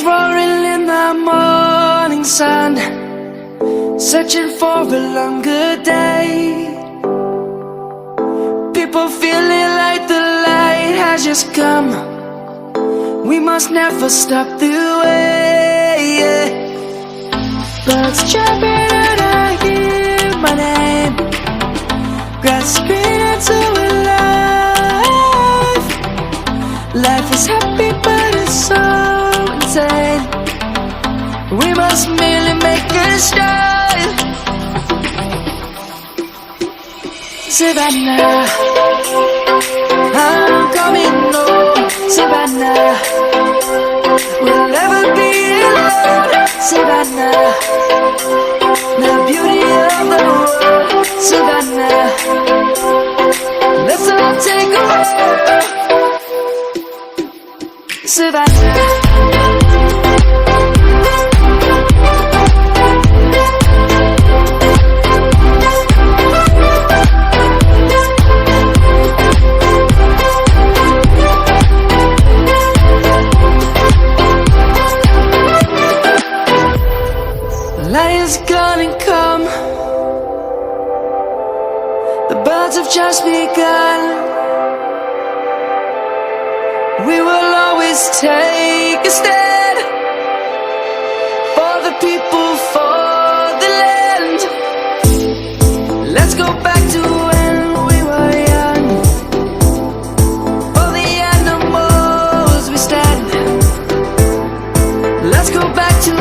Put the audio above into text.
roaring in the morning sun, searching for a longer day. People feeling like the light has just come. We must never stop the way. Birds chirping and I hear my name, grasping into a life. Life is happy but it's so insane. We must merely make a start. Savannah, I'm coming home. Savannah, we'll never be alone. Savannah, the beauty of the world. Savannah, let's all take a walk. Savannah. Light is gonna come. The birds have just begun. We will always take a stand for the people, for the land. Let's go back to when we were young. For the animals we stand. Let's go back to